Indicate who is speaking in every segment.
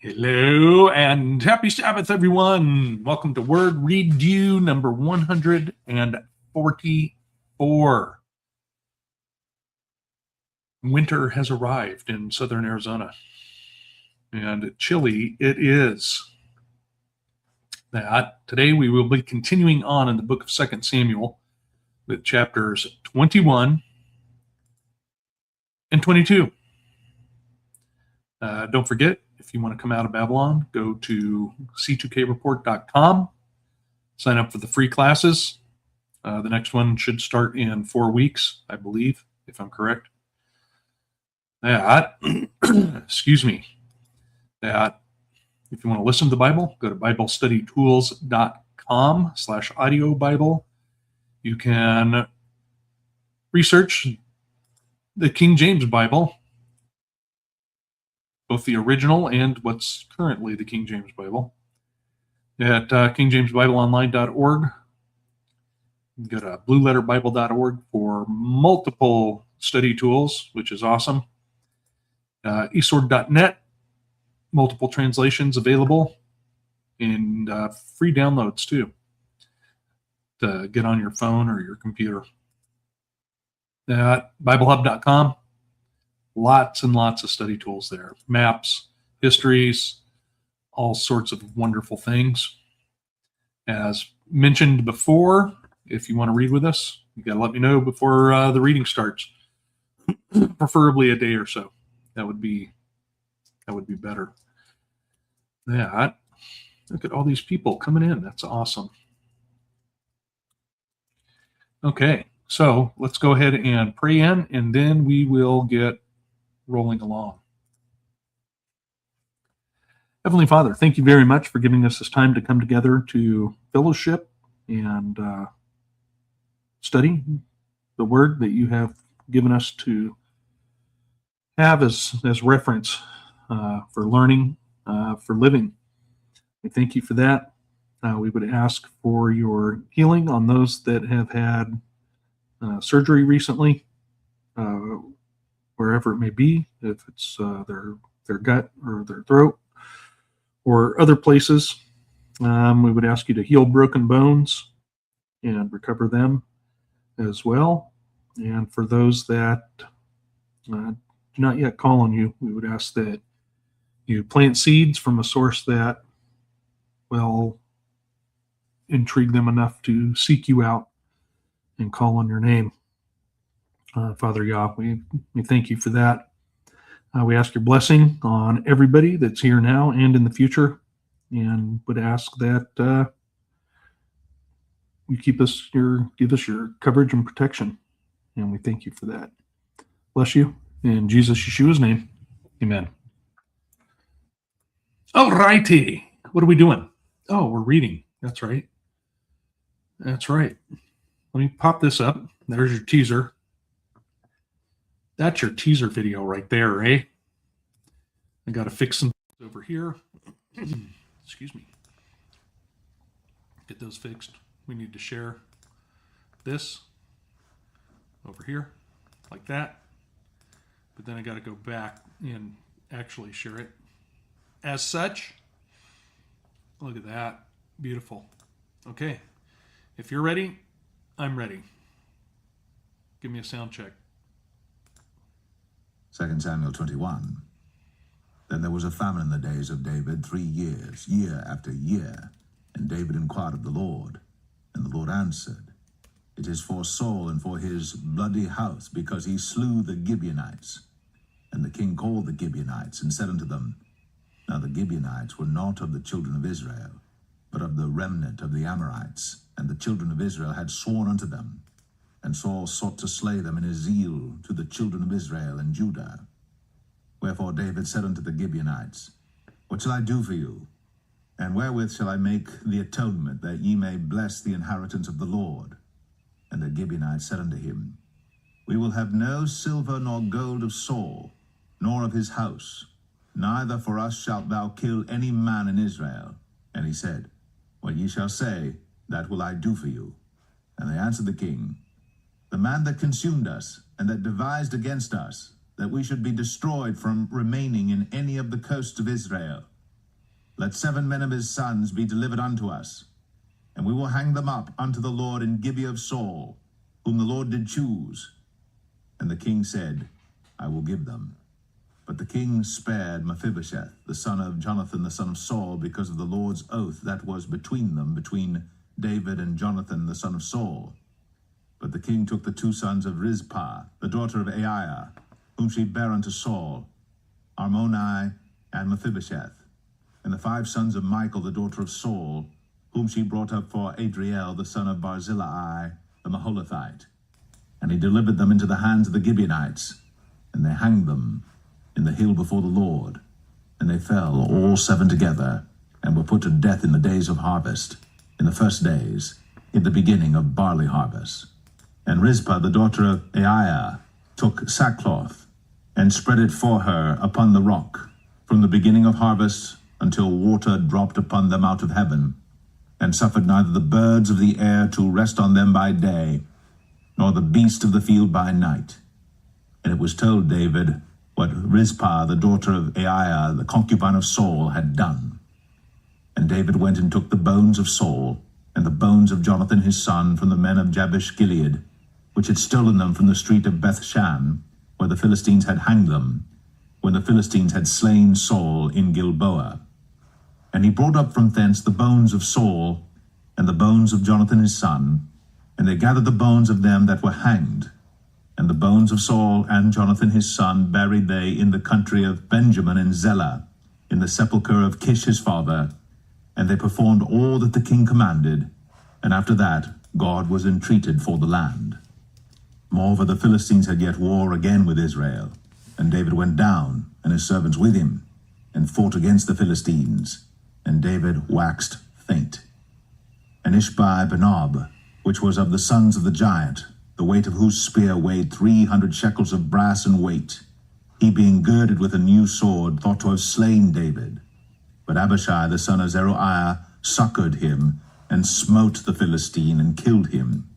Speaker 1: Hello and happy Sabbath, everyone. Welcome to Word Redeux number 144. Winter has arrived in southern Arizona, and chilly it is. Today we will be continuing on in the book of 2 Samuel with chapters 21 and 22. Don't forget, if you want to come out of Babylon, go to c2kreport.com, sign up for the free classes. The next one should start in 4 weeks, I believe, if I'm correct. Excuse me. If you want to listen to the Bible, go to BibleStudyTools.com/audio Bible. You can research the King James Bible, both the original and what's currently the King James Bible, at kingjamesbibleonline.org. Go to blueletterbible.org for multiple study tools, which is awesome. eSword.net, multiple translations available, and free downloads too to get on your phone or your computer. BibleHub.com, lots and lots of study tools there. Maps, histories, all sorts of wonderful things. As mentioned before, if you want to read with us, you got to let me know before the reading starts. Preferably a day or so. That would be better. Yeah, look at all these people coming in. That's awesome. Okay, so let's go ahead and pray in, and then we will get rolling along. Heavenly Father, thank you very much for giving us this time to come together to fellowship and study the word that you have given us to have as reference for learning, for living. We thank you for that. We would ask for your healing on those that have had surgery recently, wherever it may be, if it's their gut or their throat or other places. We would ask you to heal broken bones and recover them as well. And for those that do not yet call on you, we would ask that you plant seeds from a source that will intrigue them enough to seek you out and call on your name. Father Yah, we thank you for that. We ask your blessing on everybody that's here now and in the future, and would ask that you give us your coverage and protection, and we thank you for that. Bless you in Jesus Yeshua's name. Amen. All righty. What are we doing? Oh, we're reading. That's right. Let me pop this up. There's your teaser. That's your teaser video right there, eh? I got to fix some over here. Excuse me. Get those fixed. We need to share this over here like that. But then I got to go back and actually share it as such. Look at that. Beautiful. Okay. If you're ready, I'm ready. Give me a sound check.
Speaker 2: 2 Samuel 21. Then there was a famine in the days of David 3 years, year after year. And David inquired of the Lord. And the Lord answered, It is for Saul and for his bloody house, because he slew the Gibeonites. And the king called the Gibeonites, and said unto them, Now the Gibeonites were not of the children of Israel, but of the remnant of the Amorites. And the children of Israel had sworn unto them. And Saul sought to slay them in his zeal to the children of Israel and Judah. Wherefore David said unto the Gibeonites, What shall I do for you? And wherewith shall I make the atonement, that ye may bless the inheritance of the Lord? And the Gibeonites said unto him, We will have no silver nor gold of Saul, nor of his house, neither for us shalt thou kill any man in Israel. And he said, What ye shall say, that will I do for you. And they answered the king, The man that consumed us, and that devised against us, that we should be destroyed from remaining in any of the coasts of Israel, let 7 men of his sons be delivered unto us, and we will hang them up unto the Lord in Gibeah of Saul, whom the Lord did choose. And the king said, I will give them. But the king spared Mephibosheth, the son of Jonathan, the son of Saul, because of the Lord's oath that was between them, between David and Jonathan, the son of Saul. But the king took the 2 sons of Rizpah, the daughter of Aiah, whom she bare unto Saul, Armoni and Mephibosheth, and the 5 sons of Michal, the daughter of Saul, whom she brought up for Adriel, the son of Barzillai, the Maholathite. And he delivered them into the hands of the Gibeonites, and they hanged them in the hill before the Lord. And they fell all 7 together, and were put to death in the days of harvest, in the first days, in the beginning of barley harvest. And Rizpah, the daughter of Aiah, took sackcloth, and spread it for her upon the rock, from the beginning of harvest until water dropped upon them out of heaven, and suffered neither the birds of the air to rest on them by day, nor the beast of the field by night. And it was told David what Rizpah, the daughter of Aiah, the concubine of Saul, had done. And David went and took the bones of Saul, and the bones of Jonathan his son, from the men of Jabesh Gilead, which had stolen them from the street of Bethshan, where the Philistines had hanged them, when the Philistines had slain Saul in Gilboa. And he brought up from thence the bones of Saul, and the bones of Jonathan his son, and they gathered the bones of them that were hanged. And the bones of Saul and Jonathan his son buried they in the country of Benjamin in Zelah, in the sepulchre of Kish his father. And they performed all that the king commanded, and after that God was entreated for the land. Moreover, the Philistines had yet war again with Israel, and David went down, and his servants with him, and fought against the Philistines, and David waxed faint. And Ishbi-Benob, which was of the sons of the giant, the weight of whose spear weighed 300 shekels of brass in weight, he being girded with a new sword, thought to have slain David. But Abishai the son of Zeruiah succored him, and smote the Philistine, and killed him.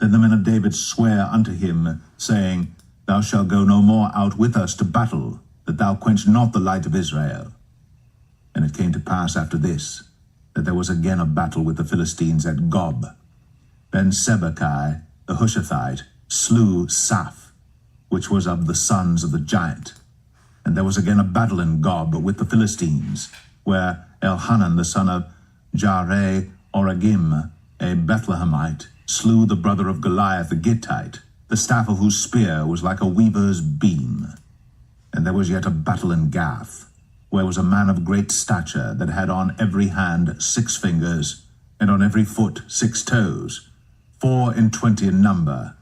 Speaker 2: Then the men of David sware unto him, saying, Thou shalt go no more out with us to battle, that thou quench not the light of Israel. And it came to pass after this, that there was again a battle with the Philistines at Gob. Then Sibbechai the Hushathite slew Saph, which was of the sons of the giant. And there was again a battle in Gob with the Philistines, where Elhanan the son of Jareh-Oragim, a Bethlehemite, slew the brother of Goliath the Gittite, the staff of whose spear was like a weaver's beam. And there was yet a battle in Gath, where was a man of great stature, that had on every hand 6 fingers, and on every foot 6 toes, 24 in number.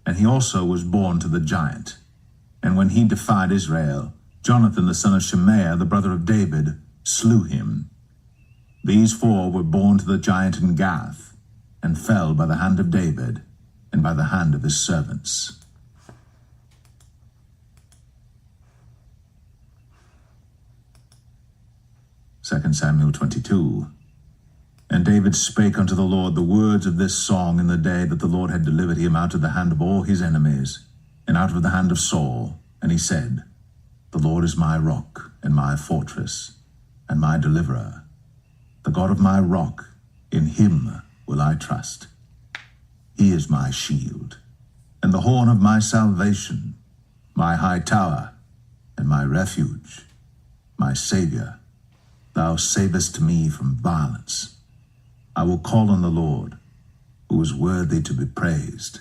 Speaker 2: And he also was born to the giant. And when he defied Israel, Jonathan the son of Shemaiah, the brother of David, slew him. These 4 were born to the giant in Gath, and fell by the hand of David, and by the hand of his servants. Second Samuel 22. And David spake unto the Lord the words of this song in the day that the Lord had delivered him out of the hand of all his enemies, and out of the hand of Saul. And he said, The Lord is my rock, and my fortress, and my deliverer. The God of my rock, in him will I trust. He is my shield, and the horn of my salvation, my high tower, and my refuge, my Savior. Thou savest me from violence. I will call on the Lord, who is worthy to be praised.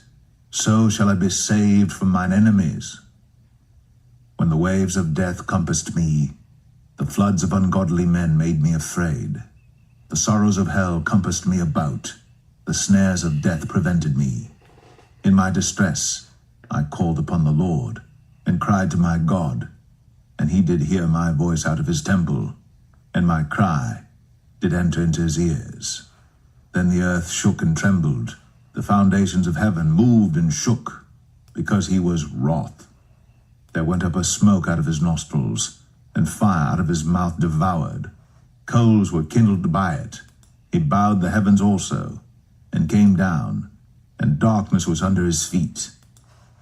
Speaker 2: So shall I be saved from mine enemies. When the waves of death compassed me, the floods of ungodly men made me afraid. The sorrows of hell compassed me about. The snares of death prevented me. In my distress I called upon the Lord, and cried to my God, and he did hear my voice out of his temple, and my cry did enter into his ears. Then the earth shook and trembled, the foundations of heaven moved and shook, because he was wroth. There went up a smoke out of his nostrils, and fire out of his mouth devoured. Coals were kindled by it. He bowed the heavens also, and came down, and darkness was under his feet.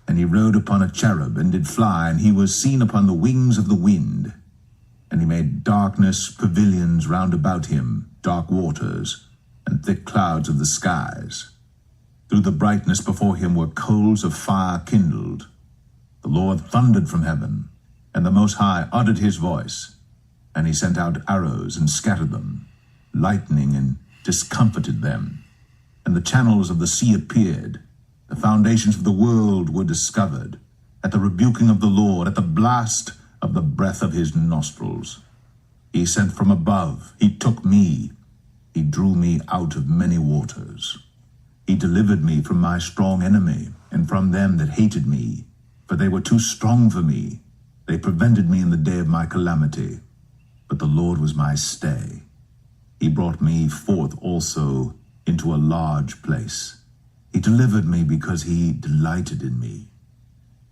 Speaker 2: And he rode upon a cherub, and did fly, and he was seen upon the wings of the wind. And And he made darkness pavilions round about him, dark waters, and thick clouds of the skies. Through the brightness before him were coals of fire kindled. The Lord thundered from heaven, and the Most High uttered his voice, and he sent out arrows and scattered them, lightning and discomfited them. And the channels of the sea appeared, the foundations of the world were discovered, at the rebuking of the Lord, at the blast of the breath of his nostrils. He sent from above, he took me, he drew me out of many waters. He delivered me from my strong enemy, and from them that hated me, for they were too strong for me. They prevented me in the day of my calamity, but the Lord was my stay. He brought me forth also into a large place. He delivered me because he delighted in me.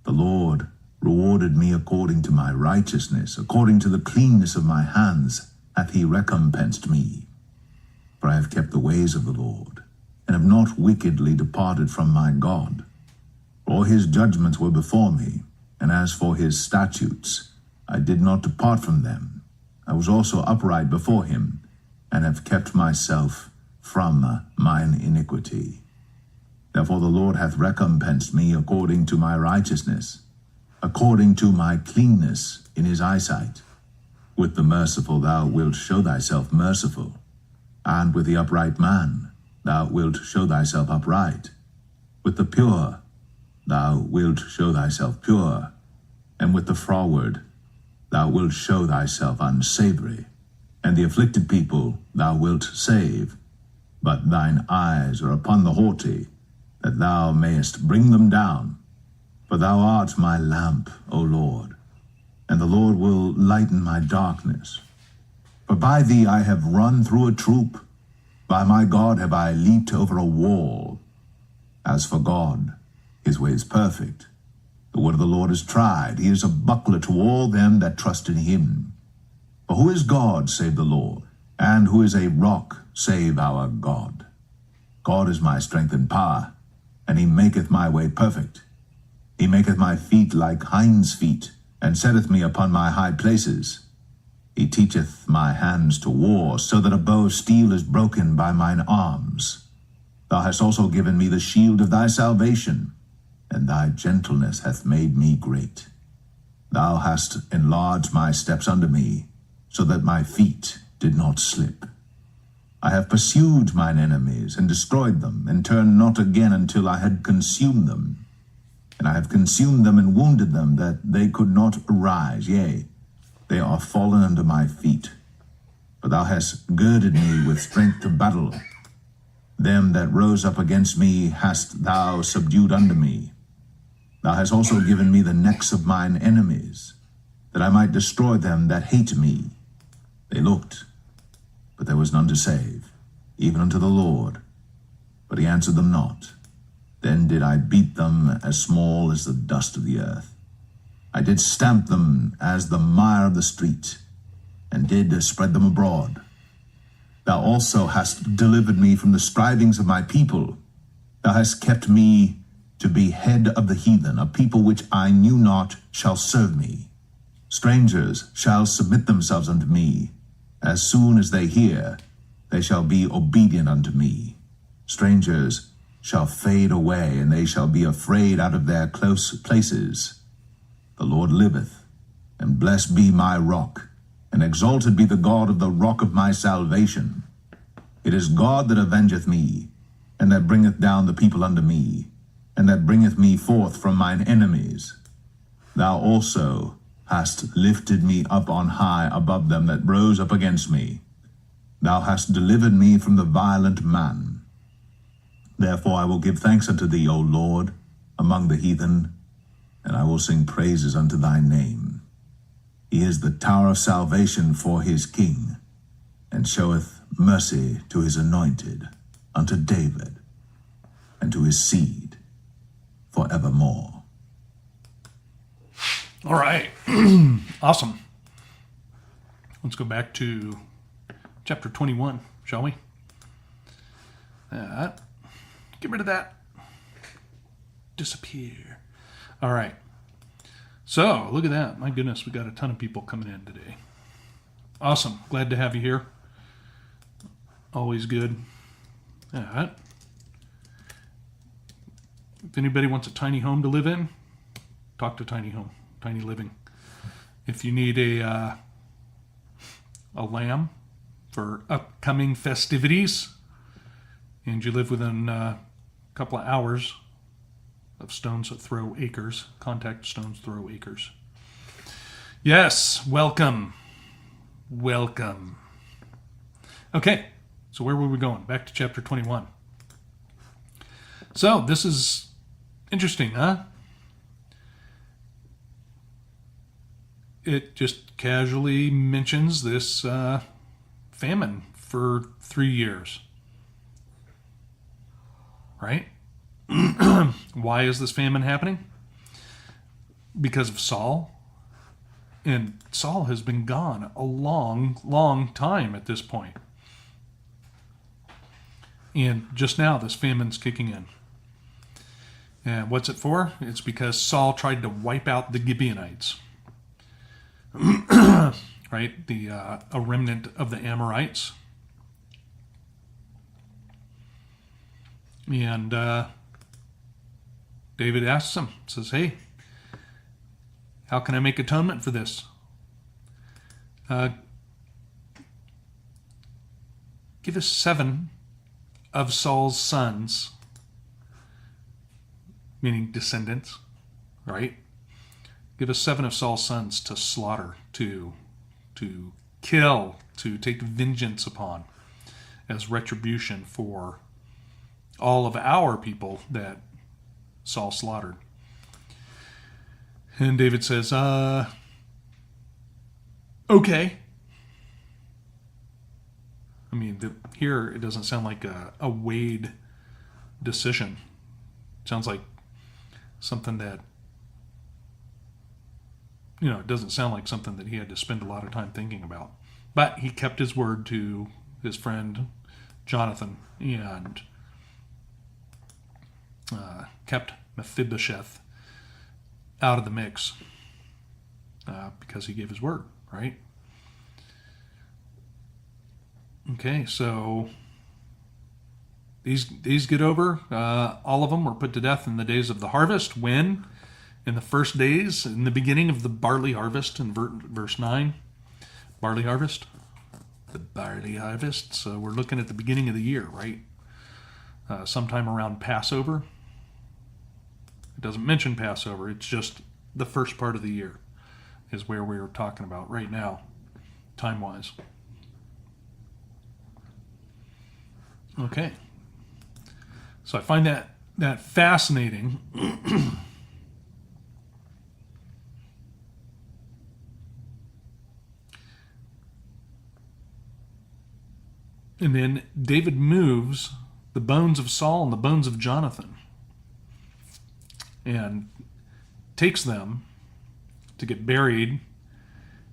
Speaker 2: The Lord rewarded me according to my righteousness, according to the cleanness of my hands hath he recompensed me. For I have kept the ways of the Lord, and have not wickedly departed from my God. For all his judgments were before me, and as for his statutes, I did not depart from them. I was also upright before him, and have kept myself from mine iniquity. Therefore the Lord hath recompensed me according to my righteousness, according to my cleanness in his eyesight. With the merciful thou wilt show thyself merciful, and with the upright man thou wilt show thyself upright. With the pure thou wilt show thyself pure, and with the froward thou wilt show thyself unsavory. And the afflicted people thou wilt save, but thine eyes are upon the haughty, that thou mayest bring them down. For thou art my lamp, O Lord, and the Lord will lighten my darkness. For by thee I have run through a troop, by my God have I leaped over a wall. As for God, his way is perfect. The word of the Lord is tried. He is a buckler to all them that trust in him. For who is God save the Lord? And who is a rock save our God? God is my strength and power, and he maketh my way perfect. He maketh my feet like hinds' feet, and setteth me upon my high places. He teacheth my hands to war, so that a bow of steel is broken by mine arms. Thou hast also given me the shield of thy salvation, and thy gentleness hath made me great. Thou hast enlarged my steps under me, so that my feet did not slip. I have pursued mine enemies, and destroyed them, and turned not again until I had consumed them. And I have consumed them and wounded them, that they could not arise. Yea, they are fallen under my feet. For thou hast girded me with strength to battle. Them that rose up against me hast thou subdued under me. Thou hast also given me the necks of mine enemies, that I might destroy them that hate me. They looked, but there was none to save, even unto the Lord. But he answered them not. Then did I beat them as small as the dust of the earth. I did stamp them as the mire of the street, and did spread them abroad. Thou also hast delivered me from the strivings of my people. Thou hast kept me to be head of the heathen. A people which I knew not shall serve me. Strangers shall submit themselves unto me. As soon as they hear, they shall be obedient unto me. Strangers shall fade away, and they shall be afraid out of their close places. The Lord liveth, and blessed be my rock, and exalted be the God of the rock of my salvation. It is God that avengeth me, and that bringeth down the people unto me, and that bringeth me forth from mine enemies. Thou also hast lifted me up on high above them that rose up against me. Thou hast delivered me from the violent man. Therefore I will give thanks unto thee, O Lord, among the heathen, and I will sing praises unto thy name. He is the tower of salvation for his king, and showeth mercy to his anointed, unto David, and to his seed forevermore.
Speaker 1: All right. Awesome. Let's go back to chapter 21, shall we? Get rid of that. Disappear. All right. So, look at that. My goodness, we got a ton of people coming in today. Awesome. Glad to have you here. Always good. All right. If anybody wants a tiny home to live in, talk to Tiny Home, Tiny Living. If you need a lamb for upcoming festivities, and you live within a couple of hours of Stones Throw Acres, contact Stones Throw Acres. Yes, welcome. Welcome. Okay, so where were we going? Back to chapter 21. So, this is interesting, huh? It just casually mentions this famine for 3 years. Right? Why is this famine happening? Because of Saul. And Saul has been gone a long, long time at this point. And just now, this famine's kicking in. And what's it for? It's because Saul tried to wipe out the Gibeonites. Right? A remnant of the Amorites. And David asks him, says, hey, how can I make atonement for this? Give us 7 of Saul's sons, meaning descendants, right? Give us 7 of Saul's sons to slaughter, to kill, to take vengeance upon as retribution for all of our people that Saul slaughtered. And David says, okay. I mean, here it doesn't sound like a weighed decision. It sounds like something that, it doesn't sound like something that he had to spend a lot of time thinking about. But he kept his word to his friend Jonathan and kept Mephibosheth out of the mix because he gave his word, right? Okay, so these get over. All of them were put to death in the days of the harvest. When? In the first days, in the beginning of the barley harvest, in verse 9. Barley harvest. The barley harvest. So we're looking at the beginning of the year, right? Sometime around Passover. It doesn't mention Passover. It's just the first part of the year is where we're talking about right now, time-wise. Okay. So I find that fascinating. And then David moves the bones of Saul and the bones of Jonathan and takes them to get buried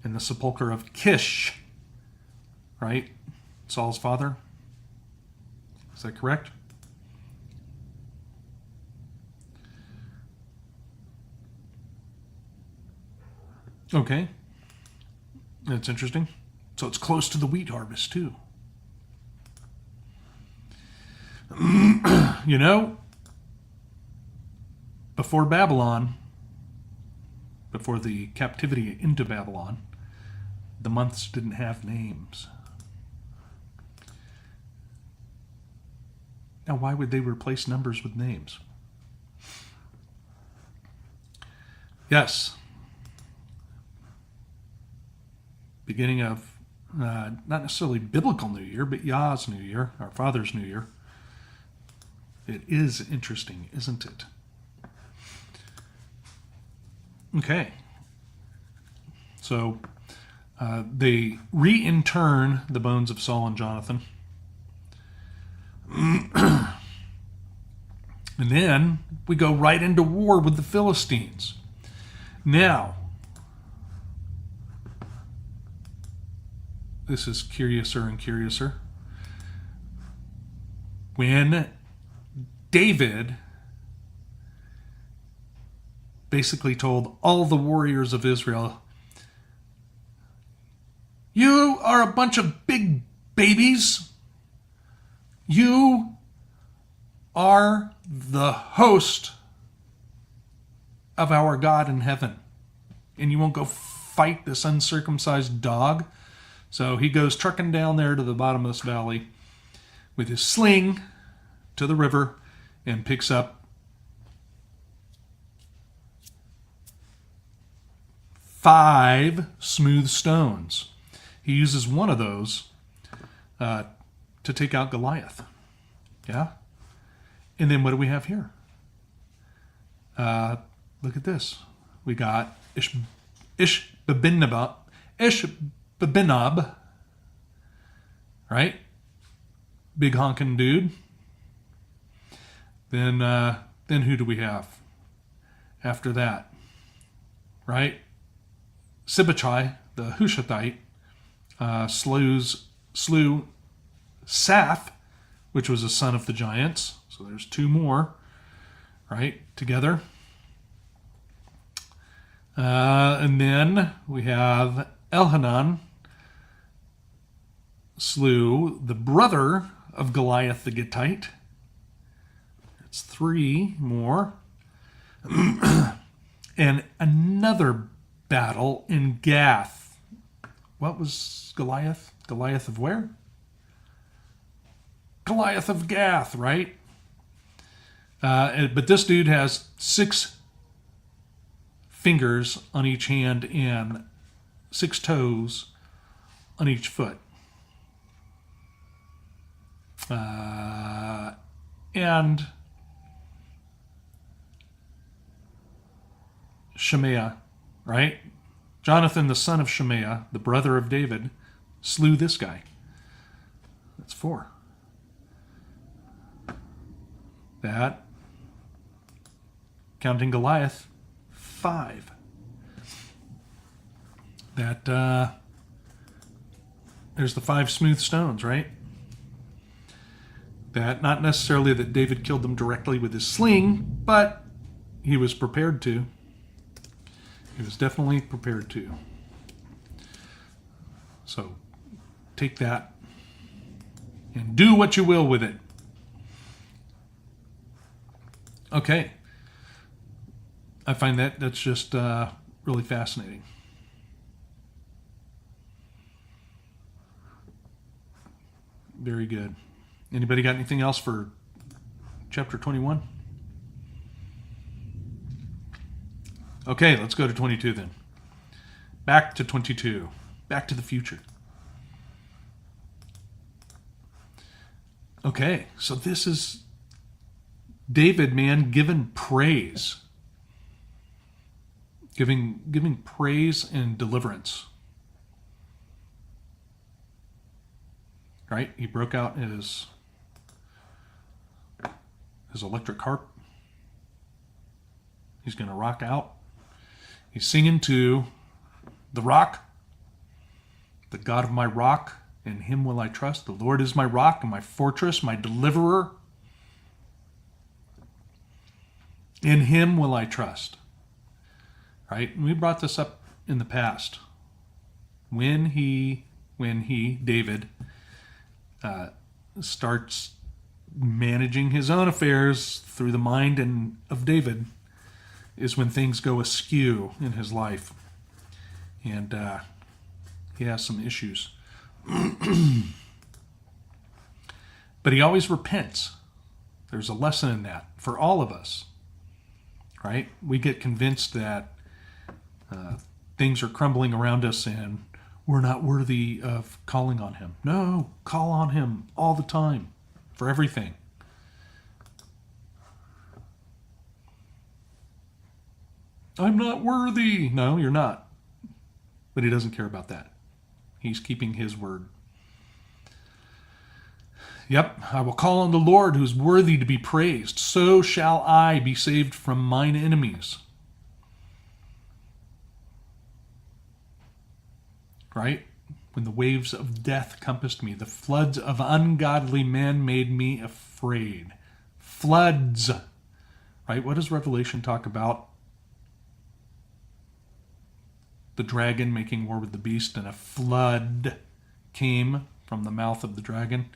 Speaker 1: in the sepulcher of Kish, right? Saul's father. Is that correct? Okay. That's interesting. So it's close to the wheat harvest, too. Before Babylon, before the captivity into Babylon, the months didn't have names. Now, why would they replace numbers with names? Yes. Beginning of, not necessarily biblical New Year, but Yah's New Year, our Father's New Year. It is interesting, isn't it? Okay. So they reintern the bones of Saul and Jonathan. And then we go right into war with the Philistines. Now, this is curiouser and curiouser. When David basically told all the warriors of Israel, You are a bunch of big babies. You are the host of our God in heaven. And you won't go fight this uncircumcised dog. So he goes trucking down there to the bottom of this valley with his sling to the river and picks up 5 smooth stones. He uses one of those to take out Goliath. Yeah? And then what do we have here? Look at this. We got Ishbabinab, right? Big honking dude. Then who do we have after that? Right? Sibbachai, the Hushathite, slew Saph, which was a son of the giants. So there's 2 more, right, together. And then we have Elhanan slew the brother of Goliath the Gittite. That's 3 more. And another battle in Gath. What was Goliath? Goliath of where? Goliath of Gath, right? But this dude has 6 fingers on each hand and 6 toes on each foot. And Shemaiah, right? Jonathan, the son of Shemaiah, the brother of David, slew this guy. That's 4. That, counting Goliath, 5. That, there's the 5 smooth stones, right? That, not necessarily that David killed them directly with his sling, but he was prepared to. He was definitely prepared to. So, take that and do what you will with it. Okay. I find that's just really fascinating. Very good. Anybody got anything else for chapter 21? Okay, let's go to 22 then. Back to 22. Back to the future. Okay, so this is David, man, given praise. Giving praise and deliverance. Right? He broke out his electric harp. He's going to rock out. He's singing to the rock, the God of my rock, in him will I trust. The Lord is my rock and my fortress, my deliverer. In him will I trust. Right? And we brought this up in the past. When David, starts managing his own affairs through the mind of David, is when things go askew in his life. And he has some issues. But he always repents. There's a lesson in that for all of us. Right? We get convinced that things are crumbling around us and we're not worthy of calling on him. No, call on him all the time for everything. I'm not worthy. No, you're not. But he doesn't care about that. He's keeping his word. Yep, I will call on the Lord who is worthy to be praised. So shall I be saved from mine enemies. Right? When the waves of death compassed me, the floods of ungodly men made me afraid. Floods. Right? What does Revelation talk about? the dragon making war with the beast, and a flood came from the mouth of the dragon.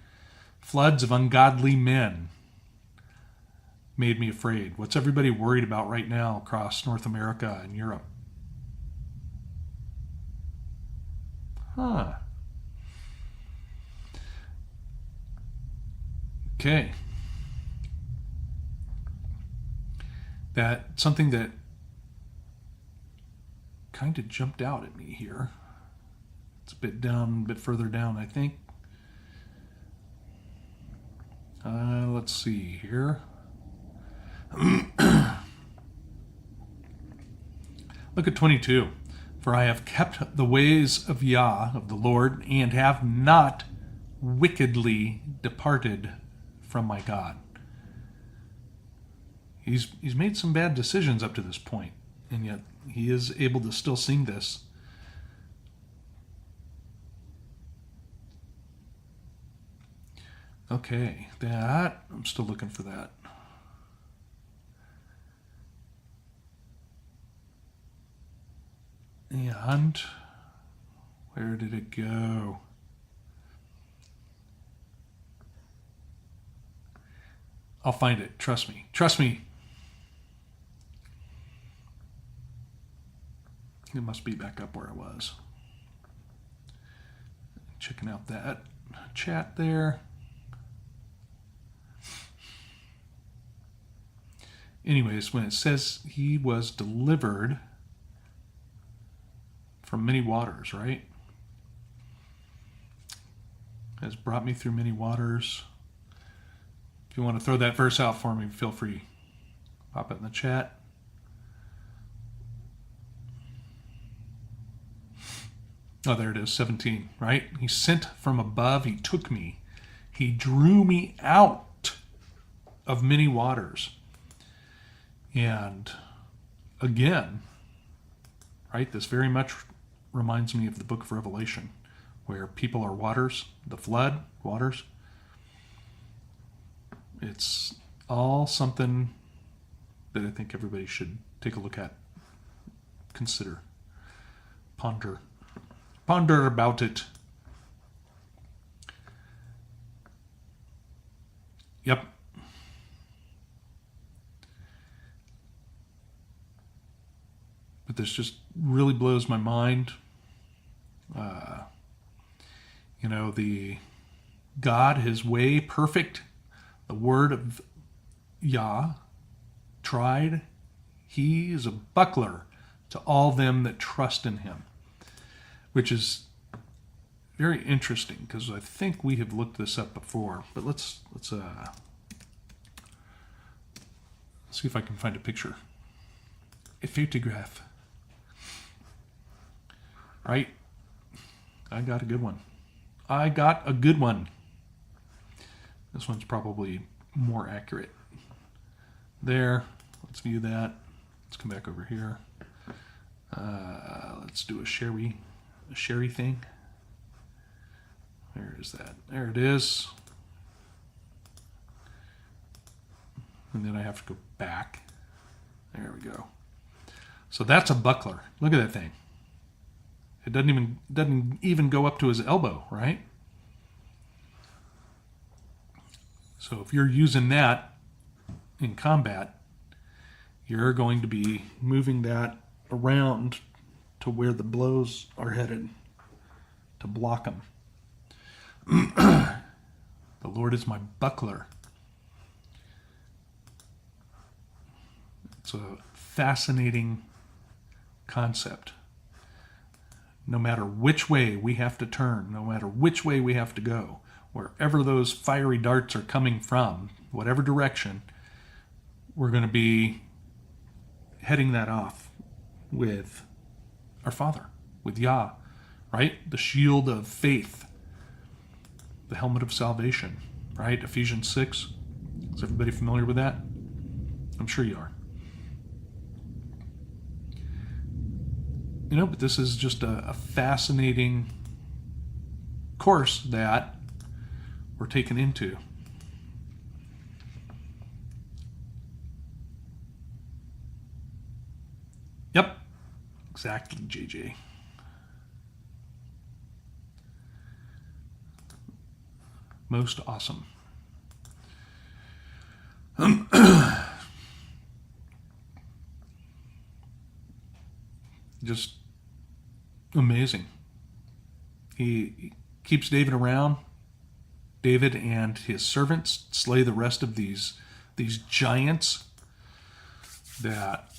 Speaker 1: Floods of ungodly men made me afraid. What's everybody worried about right now across North America and Europe? Huh. Okay. That something that kind of jumped out at me here. It's a bit further down, I think. Let's see here. Look at 22. For I have kept the ways of Yah, of the Lord, and have not wickedly departed from my God. He's made some bad decisions up to this point, and yet he is able to still sing this. Okay, that, I'm still looking for that. And where did it go? I'll find it. Trust me. Trust me. It must be back up where I was. Checking out that chat there. Anyways, when it says he was delivered from many waters, right? Has brought me through many waters. If you want to throw that verse out for me, feel free. Pop it in the chat. Oh, there it is, 17, right? He sent from above, he took me. He drew me out of many waters. And again, right, this very much reminds me of the book of Revelation, where people are waters, the flood, waters. It's all something that I think everybody should take a look at, consider, ponder about it. Yep. But this just really blows my mind. The God, his way, perfect, the word of Yah, tried. He is a buckler to all them that trust in him, which is very interesting because I think we have looked this up before. But let's see if I can find a picture, a photograph. Right? I got a good one. This one's probably more accurate. There. Let's view that. Let's come back over here. Let's do a sherry thing. Where is that? There it is. And then I have to go back. There we go. So that's a buckler. Look at that thing. It doesn't even go up to his elbow, right? So if you're using that in combat, you're going to be moving that around to where the blows are headed to block them. The Lord is my buckler. It's a fascinating concept. No matter which way we have to turn, no matter which way we have to go, wherever those fiery darts are coming from, whatever direction, we're going to be heading that off with our Father, with Yah, right? The shield of faith, the helmet of salvation, right? Ephesians 6. Is everybody familiar with that? I'm sure you are. But this is just a fascinating course that we're taken into. Yep, exactly, JJ. Most awesome. Just amazing. He keeps David around. David and his servants slay the rest of these giants that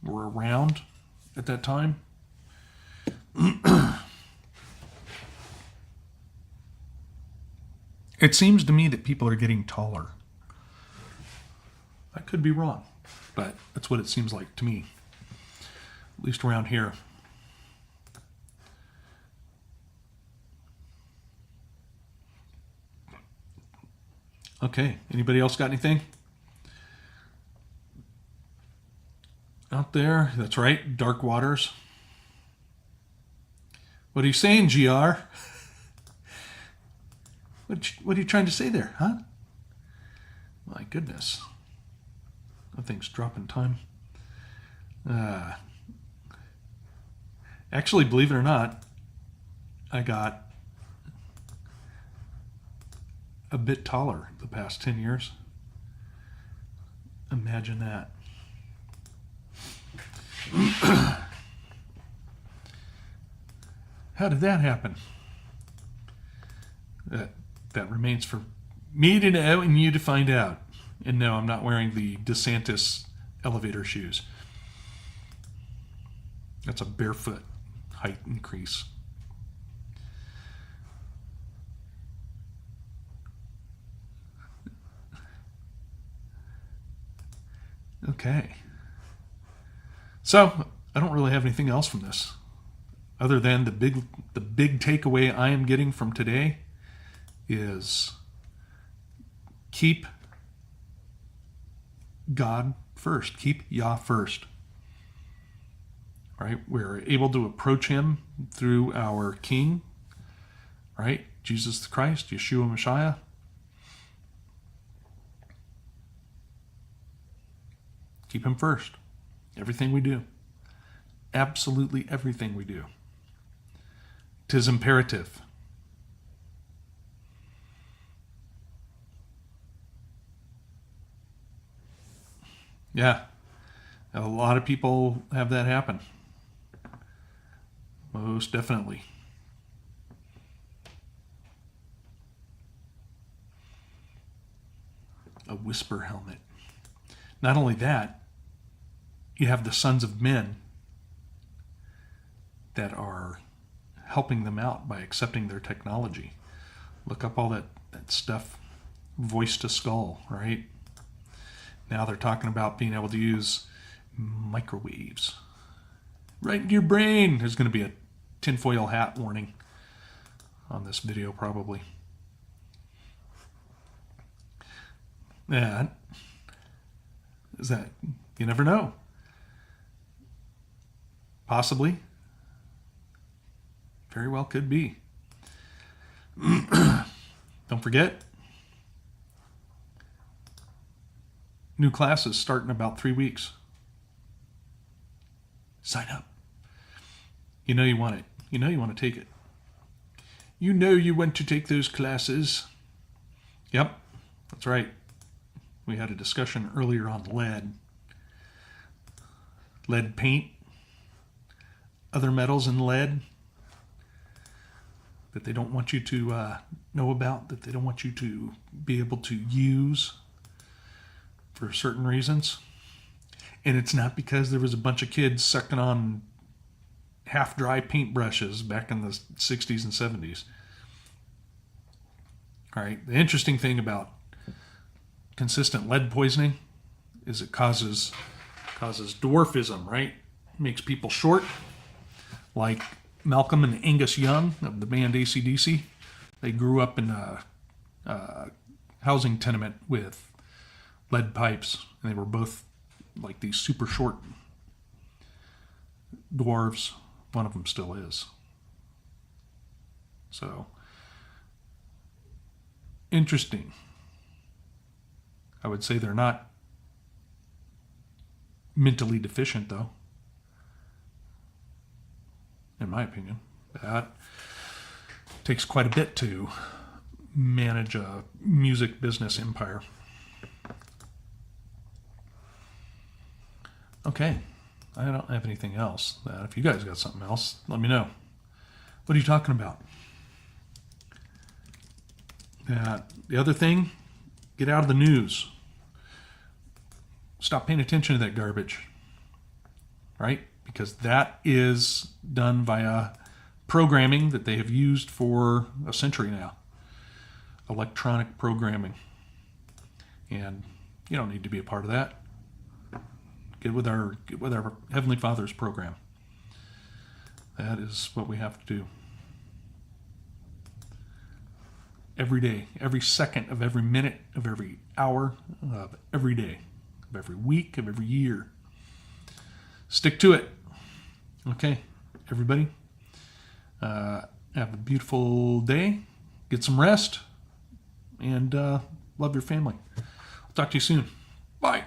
Speaker 1: were around at that time. It seems to me that people are getting taller. I could be wrong, but that's what it seems like to me, at least around here. Okay, anybody else got anything? Out there, that's right, dark waters. What are you saying, GR? What are you trying to say there, huh? My goodness. Nothing's dropping time. Actually, believe it or not, I got a bit taller the past 10 years. Imagine that. How did that happen? That remains for me to know and you to find out. And no, I'm not wearing the DeSantis elevator shoes. That's a barefoot height increase. Okay. So, I don't really have anything else from this, other than the big takeaway I am getting from today is keep God first. Keep Yah first. Right? We're able to approach him through our King, right? Jesus the Christ, Yeshua Messiah. Keep him first. Everything we do. Absolutely everything we do. 'Tis imperative. Yeah. A lot of people have that happen. Most definitely. A whisper helmet. Not only that, you have the sons of men that are helping them out by accepting their technology. Look up all that stuff, voice to skull, right? Now they're talking about being able to use microwaves right into your brain. There's going to be a tinfoil hat warning on this video probably. And is that, you never know. Possibly. Very well could be. Don't forget, new classes start in about 3 weeks. Sign up. You know you want it. You know you want to take it. You know you want to take those classes. Yep, that's right. We had a discussion earlier on lead. Lead paint. Other metals in lead that they don't want you to know about, that they don't want you to be able to use for certain reasons. And it's not because there was a bunch of kids sucking on half-dry paintbrushes back in the 60s and 70s. All right, the interesting thing about consistent lead poisoning is it causes dwarfism, right? Makes people short, like Malcolm and Angus Young of the band AC/DC. They grew up in a housing tenement with lead pipes, and they were both like these super short dwarves. One of them still is. So, interesting. I would say they're not mentally deficient, though, in my opinion. That Takes quite a bit to manage a music business empire. Okay, I don't have anything else. If you guys got something else, let me know. What are you talking about? The other thing, get out of the news. Stop paying attention to that garbage, right? Because that is done via programming that they have used for a century now. Electronic programming. And you don't need to be a part of that. Get with our Heavenly Father's program. That is what we have to do. Every day, every second of every minute of every hour of every day, of every week, of every year. Stick to it. Okay, everybody. Have a beautiful day. Get some rest. And love your family. I'll talk to you soon. Bye.